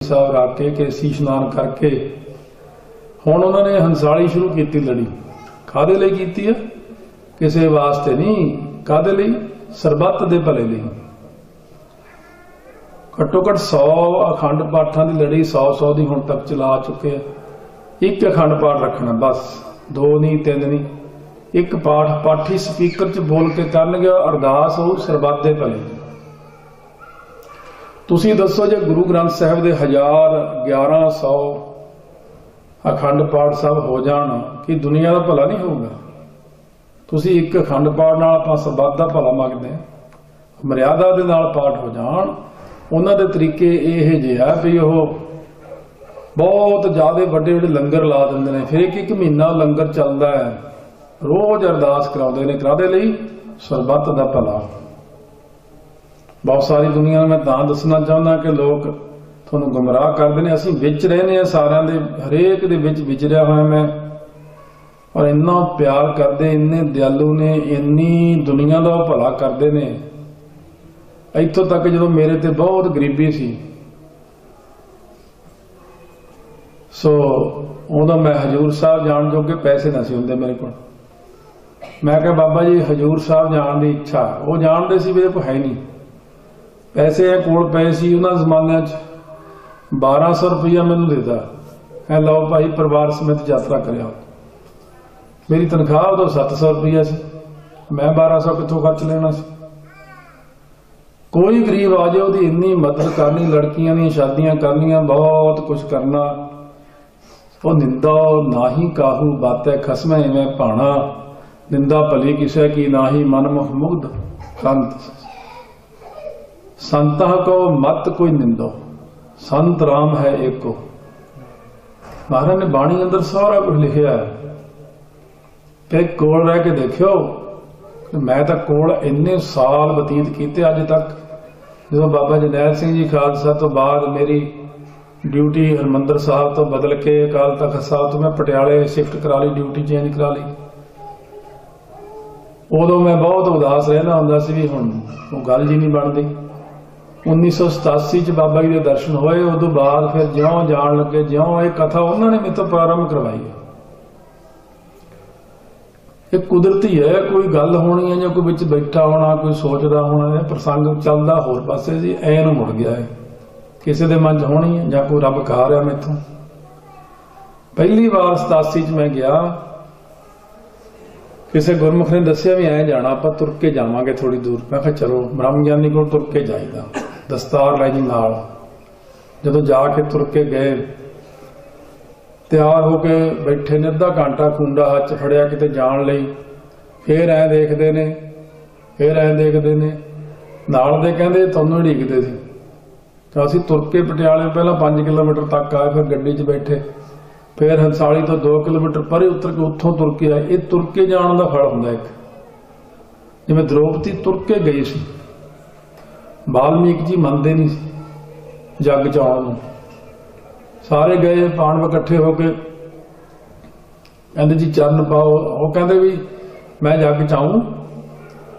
साहब रख के केसी इशनान करके हुण उन्होंने हंसाली शुरू की लड़ी। काहदे लई कीती है? किसी वास्ते नहीं, काहदे लई? सरबत दे भले लई। घट्टो घट 100 अखंड पाठां की लड़ी 100 की हुण तक चला चुके हैं। एक अखंड पाठ रखना बस, 2 नहीं 3 नहीं, एक पाठ पाठी स्पीकर च बोल के करनगे, अरदास हो सरबत दे भले। तुसी दसो जे गुरु ग्रंथ साहिब दे 1000 1100 अखंड पाठ सब हो जाण कि दुनिया का भला नहीं होगा? तुसी एक अखंड पाठ नाल आपां सरबत दा भला मंगदे, मर्यादा दे नाल पाठ हो जाण। उन्हां दे तरीके इह जे आ भी ओह बहुत ज्यादा वड्डे वड्डे लंगर ला दिंदे ने, फिर एक महीना लंगर चलदा है, रोज अरदास कराउंदे ने, काहदे लई? सरबत दा भला। बहुत सारी दुनिया मैं तां दसना चाहुंदा कि लोग तुहानूं गुमराह करदे ने। असीं विच रहने सारिਆਂ दे, हरेक दे विच विचरिया होया मैं, और इन्ना प्यार करदे, इन्ने दयालु ने, इन्नी दुनिया दा भला करदे ने। इत्थों तक जदों मेरे ते बहुत गरीबी सी, सो उदों मैं हजूर साहब जाण जोगे पैसे ना सी हुंदे मेरे कोल। मैं कहा बाबा जी हजूर साहब जाण दी इच्छा, वो जाणदे सी मेरे कोल है नहीं पैसे, कोल पए सी उन्हां ज़मानिਆਂ 'ਚ 1200 रुपया मैनूं देता है, लो भाई परिवार समेत यात्रा करिया। मेरी तनख्वाह उदों 700 रुपया सी, मैं 1200 कित्थों खर्च लेना सी? कोई गरीब आ जाए उसकी इन्नी मदद करनी, लड़कियां दी शादियां करनियां, बहुत कुछ करना। वो निंदा ना ही काहू बातै खसमै इवें भाणा, निंदा भली किसे की ना ही मनमुख मुग्ध कंत। संता को मत कोई निंदो, संत राम है एको। महाराज ने बाणी अंदर सारा कुछ लिखिया है। फिर कोल रह के देखियो, मैं तो कोल इन्ने साल बतीत किए अज तक। जो बाबा जरनैल सिंह जी खालसा तो बाद मेरी ड्यूटी हरमंदर साहब तो बदल के अकाल तख्त साहब तो मैं पटियाले शिफ्ट करा ली, ड्यूटी चेंज करा ली। उदों मैं बहुत उदास रहना हुंदा सी भी हुण वो गल जी नहीं बनती। 1987 च बाबा जी के दर्शन होए, उदों बाद फिर ज्यों जान लगे, ज्यों ये कथा उन्होंने मेरे तो प्रारंभ करवाई है। ये कुदरती है, कोई गल होनी है, जो कोई विच बैठा होना, कोई सोचता होना, प्रसंग चलता होर पासे जी ऐन मुड़ गया है, किसी के मन च होनी है, जां कोई रब कहा रहा मैथों। पहली बार 87 च मैं गया, किसी गुरमुख ने दसिया भी ऐ जाना, आप तुर के जावांगे थोड़ी दूर। मैं कहा चलो, ब्रह्म ज्ञानी को तुर के जाईदा, दस्तार लाई नाल। जदों जाके तुर के गए, तैयार होके बैठे ने, अद्धा घंटा कुंडा हाथ च फड़िया किते जाण लई। फिर ऐ देखदे ने, फिर ऐ देखदे ने, नाल दे कहंदे तुहानूं उड़ीकदे सी। तो असीं तुर के पटियाले पहला 5 किलोमीटर तक आए, फिर गड्डी च बैठे, फिर हंसाली तो 2 किलोमीटर परे उतर के उत्थों तुर के आए। ये तुर के जाण दा फल हुंदा एक, जिवें द्रौपदी तुर के गई सी। वाल्मीकि जी मनदे नहीं सी जग च आउण नूं, सारे गए पांडव इकट्ठे होके, कहंदे जी चरण पाओ। वो कहंदे भी मैं जग च आऊं,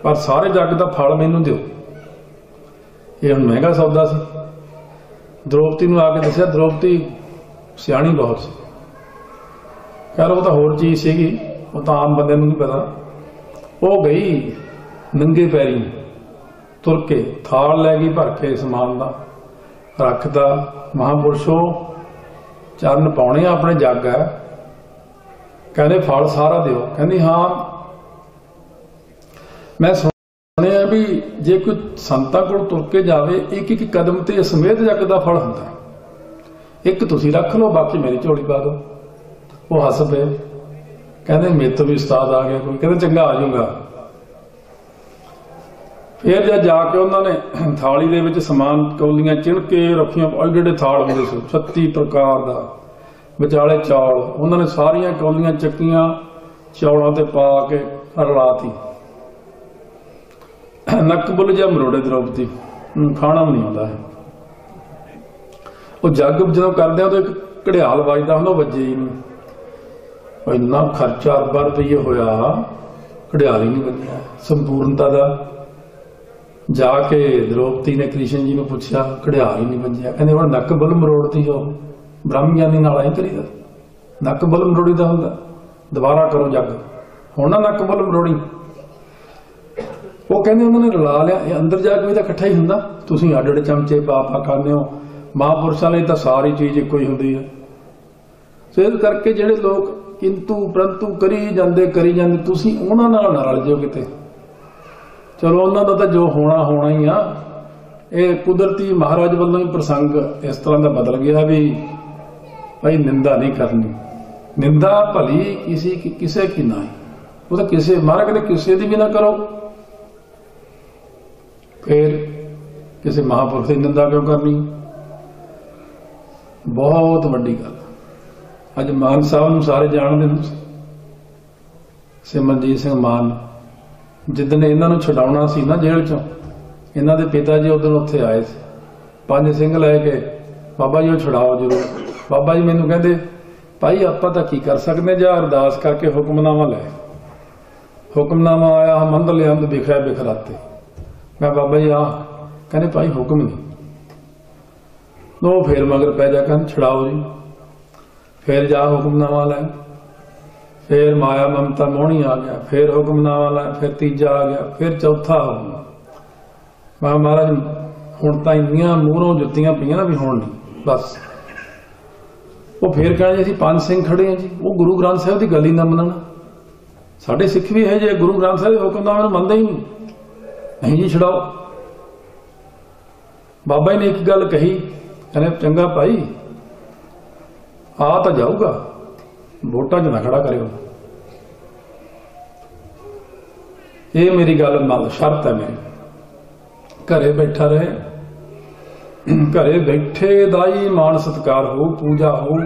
पर सारे जग दा फल मैनूं दिओ। ये हुण महंगा सौदा सी। द्रौपदी नूं आके दस्सिया, द्रौपदी सियाणी बहुत सी, कह लो वो तो होर चीज सीगी, वो तो आम बंदे नूं नहीं पता। वो गई नंगे पैरी तुर के, थाल लै गई भर के समान दा, रखदा। महापुरुषो चरण पाउणे अपने जग है, कहने फल सारा दिओ। कहंदी हाँ, मैं सुनिया भी जे कोई संतां कोल तुर के जावे, एक एक कदम ते समेत जग दा फल हुंदा। एक तुसीं रख लो, बाकी मेरी झोली पा दो। वो हस पे, कहते मेरे तो भी उस्ताद आ गया कोई, कहते चंगा आ जाऊंगा। फिर जब जाके उन्होंने थाली दे विच समान कौलियां चिण के रखियां, एडे एडे थाल होंदे सी 36 प्रकार दा, विचाले चौल। उन्होंने सारियां कौलियां चक्कियां, चौलों ते पा के रलाती। नक बुल जा मरोड़े द्रौपदी, खाना भी नहीं आता है। वो जग जो करते तो एक घड़ियाल वजदा होंदा, वजे ही नहीं। इन्ना खर्चा अरबां रुपये होया, घड़ियाल ही नहीं वजिया। संपूर्णता का जाके द्रौपदी ने कृष्ण जी ने पूछा, घड़ियाल ही नहीं बजिया। कहते हुण नक बुल मरोड़ती हो, ब्रह्म ज्ञानी नाल ऐ करीदा, नक बुल मरोड़ी दा हुंदा, दोबारा करो जग, हुण ना नक बुल मरोड़ी। वो कहते उन्होंने रला लिया, ये अंदर जाके भी तो इकट्ठा ही हुंदा, तुसीं अड अड चमचे पा पा खांदे हो, महापुरुषां लई तां सारी चीज इक्को ही हुंदी है। सो इस करके जिहड़े लोग किंतु परंतु करी जांदे तुसीं उहनां नाल ना रल जाओ किते। चलो उन्हां दा तां जो होना होना ही आ, ये कुदरती महाराज वालों ही प्रसंग इस तरह का बदल गया भी भाई निंदा नहीं करनी, निंदा भली किसी की ना, वो तो किसी महाराज कहते किसी की भी ना करो, फिर किसी महापुरुष की निंदा क्यों करनी। बहुत वड्डी गल। अज मान साहब सारे जानते हैं, सिमरनजीत सिंह मान, जिदन इन्हों छुड़ाउणा सी ना जेल चों, इन्हों के पिता जी उदन उत्थे आए थे 5 सिंह लैके, बाबा जी छुड़ाओ जरूर। बाबा जी मैनू कहते भाई आपां तां की कर सकते, जा अरदास करके हुक्मनामा लै। हुक्मनामा आया, मंद लियांद बिखरा बिखराते। मैं बाबा जी कहते भाई हुक्म नहीं, लो फिर मगर पै जा, कहते छुड़ाओ जी। फिर जा हुक्मनामा लै, फिर माया ममता मोहनी आ गया, फिर हुक्मनामा लै, फिर तीजा आ गया, फिर चौथा हो गया। मैं महाराज हुण तां इन्नियां मूहरों जुत्तियां पईयां ना भी हुण नहीं बस। वो फिर कहना जी असीं 5 सिंह खड़े हैं जी, वो गुरु ग्रंथ साहिब की गल ही ना मनना। साडे सिख भी है जे गुरु ग्रंथ साहिब के हुक्मनामे नूं मनदे ही नहीं जी छड़ाओ। बाबा जी ने एक गल कही, कहने चंगा भाई आ तो जाऊगा, वोटां च ना खड़ा करियो। ये मेरी गल नाल शर्त है मेरी, घरे बैठा रहे, घरे बैठे दा ही मान सत्कार हो, पूजा हो,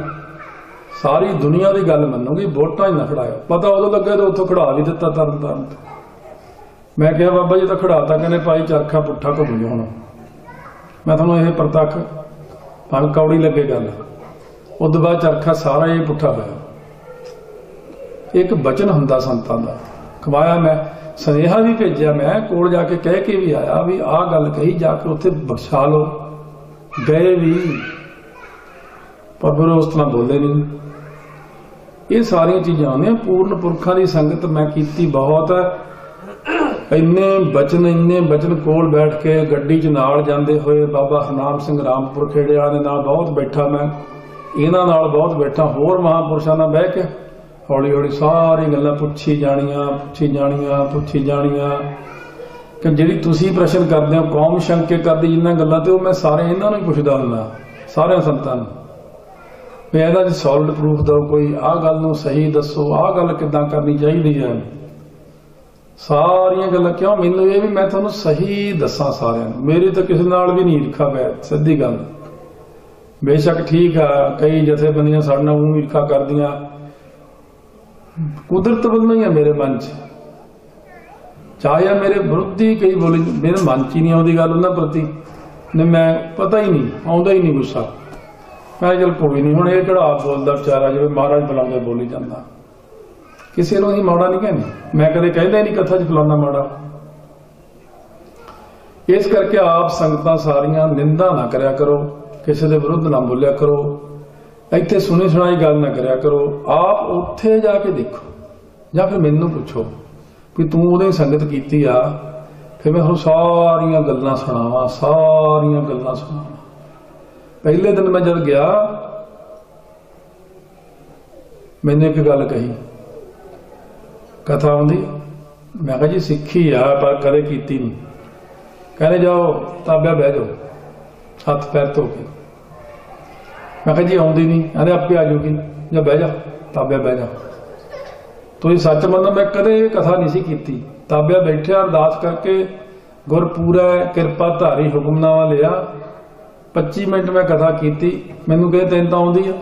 सारी दुनिया की गल मनूगी, वोटां ही ना खड़ायो। पता उदों लगे तो उतों खड़ा भी दिता तरन तारण। मैं क्या बाबा जी तो खड़ाता, कहने भाई चरखा पुट्ठा घुम गया। हुण मैं थोड़ा यह प्रतख भावें कौड़ी लगे गल, उस बाद चरखा सारा ही पुट्ठा होया। एक बचन हुंदा संतां दा खवाया, मैं सुनेहा भी भेजा, मैं कोल जाके कह के भी आया भी आ गल कही, जाके उत्थे बख्शा लो। गए भी पर फिर उस तरह बोले नहीं। ये सारिया चीज़ां ने पूर्ण पुरखा की संगत मैं कीती बहुत है। इन्ने बचन कोल बैठ के गड्डी च नाल जांदे होए बाबा हरनाम सिंह रामपुर खेड़े वाले नाल बहुत बैठा, मैं इन्हां नाल बहुत बैठा, होर महापुरुषां नाल बह के हौली हौली सारी गल्लां पुछी जाणियां कि जिहड़ी तुसीं प्रश्न करदे हो, कौम शंके करदी जिन्हां गल्लां ते, मैं सारे इन्हां नूं ही पुछदा हुंदा, सारे संतां नूं भी इहदा जी सॉलिड प्रूफ दो, कोई आ गल नूं सही दसो, आ गल किदां करनी चाहिदी है। सारियां गल्लां क्यों, मैनूं ये भी मैं तुहानूं सही दसां सारियां नूं, मेरी तो किसी नाल भी नहीं ईर्खा पै, सीधी गल। बेशक ठीक है कई जथेबंदियां साडे नाल ईर्खा करदियां, कुदरत वालों ही है मेरे मन च, चाहे मेरे विरुद्ध ही कई बोली, मेरे मन च ही नहीं आउंदी गल उन्हां प्रति, ने मैं पता ही नहीं, आउंदा ही नहीं गुस्सा। मैं चल कोई नहीं, हुण ये किहड़ा आप बोलदा बेचारा, जिवें महाराज बुलाउंदे बोली जांदा, किसी नूं ही माड़ा नहीं कहंदे, मैं कदे कहंदा ही नहीं कथा च फलाना माड़ा। इस करके आप संगतां सारियां निंदा ना करया करो, किसी के विरुद्ध ना बोलिया करो, इत्थे सुनी सुनाई गल ना करया करो। आप उत्थे जाके देखो या फिर मैनूं पुछो कि तूं उहदी संगत कीती आ, फिर मैं सारियां गल्लां सुणावां, सारियां गल्लां सुणावां। पहले दिन मैं जब गया, मैंने एक गल कही, कथा आउंदी, मैं कहा जी सिक्खी आ पर कदे कीती नहीं। कहने जाओ ताबिया बह जाओ, हथ पैर धो के। मैं कहा जी आउंदी नहीं, कहते आपे आ जाऊगी, या बह जा ताबिया बह जा। तो ये सच मनो, मैं कदे कथा नहीं सी कीती, ताबिया बैठे अरदास करके गुर पूरा किरपा धारी हुक्मनामा लिया, 25 मिनट मैं कथा की। मैनू कहे तेन तो आउंदी आ,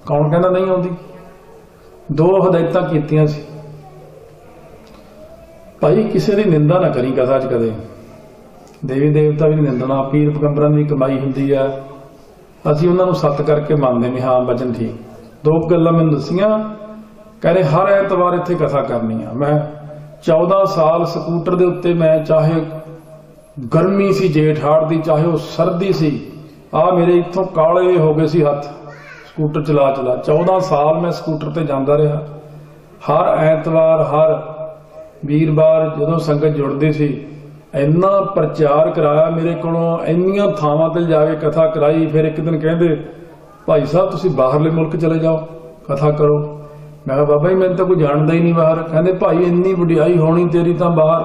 कौन कहना नहीं आउंदी। 2 हदायतां कीतियां सी, भाई किसी की निंदा ना करी कथा च कदे, देवी देवता भी नहीं निंदना, पीर पैगंबरां की कमाई हुंदी है, असीं उन्हां नूं सत करके मानदे भी हाँ बचन ठीक। 2 गल्लां मैनूं दसियां, कहते हर ऐतवार इत्थे कथा करनी आ। मैं 14 साल स्कूटर दे उत्ते, मैं चाहे गर्मी सी जेठ हाड़ दी, चाहे वो सर्दी सी। आ मेरे इत्थों काले हो गए सी हथ स्कूटर चला चला। 14 साल मैं स्कूटर ते जांदा रहा। हर ऐतवार हर वीरवार जदों संगत जुड़दी सी इन्ना प्रचार कराया मेरे कोलों, इन्नियां थावां ते जाके कथा कराई। फिर एक दिन कहंदे भाई साहब तुसीं बाहरले मुल्क चले जाओ कथा करो। मैं कहा बाबा जी मैंने तो कोई जानदा ही नहीं बाहर। कहंदे भाई इन्नी वडियाई होनी तेरी तां बाहर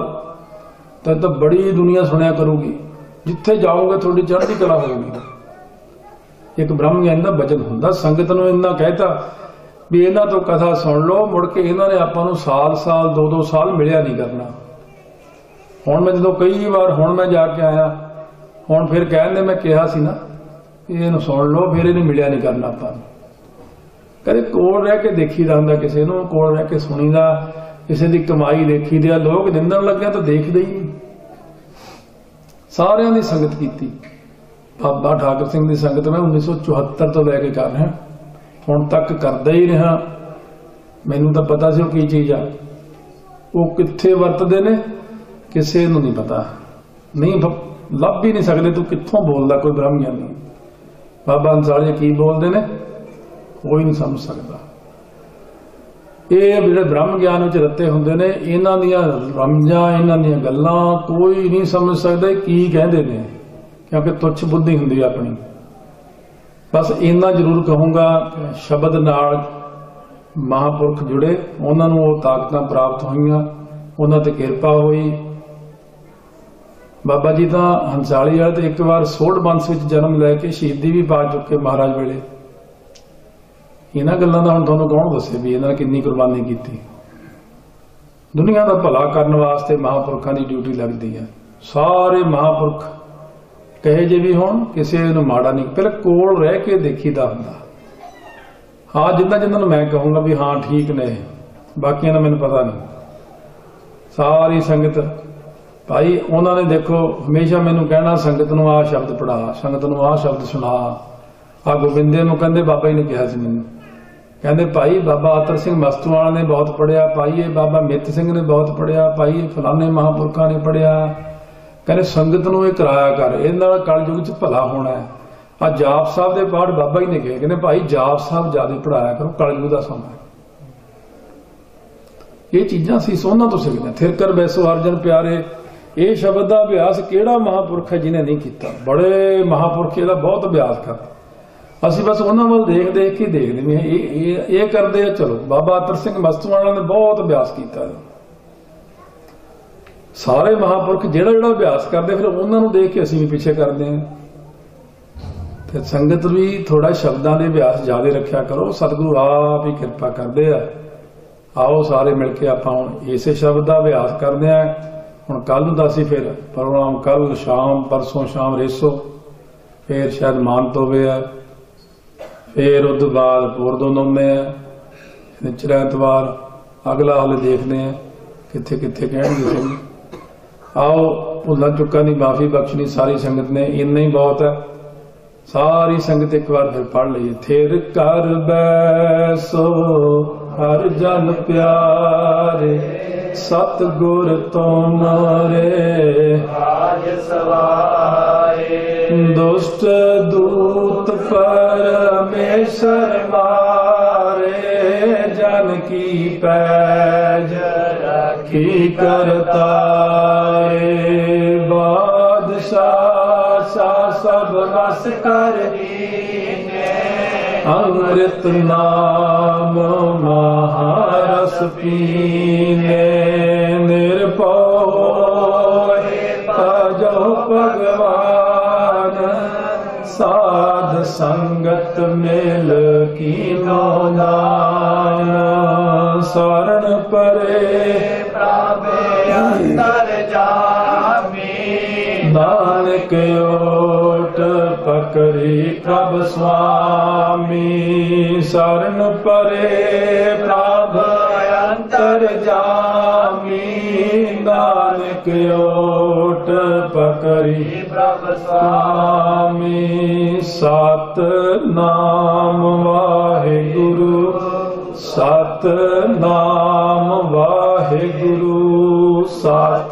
तो बड़ी दुनिया सुनिया करूगी, जिथे जाओगे थोड़ी चढ़ती कला होगी। एक ब्रह्म ज्ञानी का वचन हुंदा। संगत नूं इन्ना कहता भी इन्हां तो कथा सुन लो, मुड़ के इन्हां ने आपां नूं साल साल 2-2 साल मिलिया नहीं करना। हुण मैं जदों कई बार हुण मैं जाके आया, हुण फिर कहंदे मैं कहा सी ना इहनूं सुन लो, फिर इहनूं मिलिया नहीं करना आपां नूं। कदे कोल रह के देखीदा हुंदा, किसे नूं कोल रह के सुणीदा, किसी की कमाई देखी दी। लोग निंदण लग्या तो देखदे ही नहीं। सारियां दी संगत कीती। बाबा ठाकर सिंह की संगत मैं 1974 तो लैके कर रहा, हुण तक करदा ही रहा। मैनूं तां पता सी वो की चीज़ आ, वो कित्थे वरतदे ने किसे नूं नहीं पता, नहीं लभ ही नहीं सकदे। तू कित्थों बोलदा कोई ब्रह्म ज्ञानी। बाबा अंसाली की बोलदे ने कोई नहीं समझ सकता। ये जिहड़े ब्रह्म ज्ञान विच रत्ते हुंदे ने, इन्हां दीयां रमजां इन्हां दीयां गल्लां कोई नहीं समझ सकदा की कहंदे ने, क्योंकि तुच्छ बुद्धि हुंदी अपनी। बस इन्ना जरूर कहूंगा शब्द नाल महापुरख जुड़े, उन्हां नूं वो ताकतां प्राप्त होईयां, उन्हां ते किरपा होई। बाबा जी तां हंसाली वाले ते एक बार सोढ़ वंश विच जन्म लैके शहीदी भी पा चुके महाराज वेले। इन्हां गल्लां दा हुण तुहानूं कौन दस्से भी इन्हां ने किन्नी कुर्बानी कीती। दुनिया का भला करने वास्ते महापुरखां दी ड्यूटी लगदी है। सारे महापुरख कहे जे भी होण, किसी नूं माड़ा नहीं, पहले कोल रह के देखीदा हुंदा। हाँ जिन्हां जिन्हां नूं मैं कहूंगा भी हाँ ठीक ने, बाकियां दा मैनूं पता नहीं। सारी संगत भाई उन्होंने देखो हमेशा मैनूं कहना संगत नूं आ शब्द पढ़ा, संगत नूं आ शब्द सुना। आ गोबिंदे नूं कहंदे बाबा जी ने कहा सी मैनूं, कहंदे भाई बाबा आतर सिंह मस्तूआला ने बहुत पढ़िया, भाई ये बाबा मित सिंह ने बहुत पढ़िया, भाई ये फलाने महापुरखों ने पढ़िया। कहते संगत नूं इह कराया कर, इहदे नाल कलयुग च भला होना है। आ जाप साहब दे पाठ बाबा जी ने कहे, कहंदे भाई जाप साहब ज्यादा पढ़ाया करो, कलयुग दा समा है। ये चीजां असीं सोहना तो सिखदे हां। थिरकर बैसो अर्जन प्यारे, ये शब्द का अभ्यास किहड़ा महापुरख है जिन्हें नहीं किया। बड़े महापुरख इहदा बहुत अभ्यास करते, ਅਸੀਂ बस उन्होंने वाल देख देख के देखते भी ये करते हैं। चलो बाबा आतर सिंह मस्तूआला ने बहुत अभ्यास किया। सारे महापुरख जेड़ा जेड़ा अभ्यास करते फिर उन्होंने देख के असीं भी पीछे करते हैं। तो संगत भी थोड़ा शब्दों के अभ्यास ज्यादा रखा करो, सतगुरु आप ही कृपा करते हैं। आओ सारे मिलके आपां इस शब्द का अभ्यास करते हैं। हुण कल नूं दसी फिर प्रोग्राम, कल शाम परसों शाम रेसो, फिर शायद मानतोवे है, फिर उस बाद पुरदोनोमे है, निचर एतवार अगला हाले देखते हैं कित्थे कित्थे कहणगे सिंह। आओ भुल्लां चुक्कां दी माफी बख्शनी सारी संगत ने, इन्ना ही बहुत है। सारी संगत एक बार फिर पढ़ लीए। थिर कर बैसो हर जन प्यारे, सतगुर तुमरे आज सवारे। दुष्ट दूत परमेश्वर मारे, जन की पैज राखी करतारे। बादशाह शाह सब रस कर दीने, अमृत नाम महारस पीने। निर्भय भजो भगवान, साध संगत मिल कीनो नाम। शरण परे प्रभु अंतर जामी, नानक ओट पकड़ी प्रभ स्वामी। शरण परे प्रभ अंतर जामी, नानक ओट पकड़ी प्रभ स्वामी। सत नाम वाहिगुरु, सत नाम वाहिगुरु, सत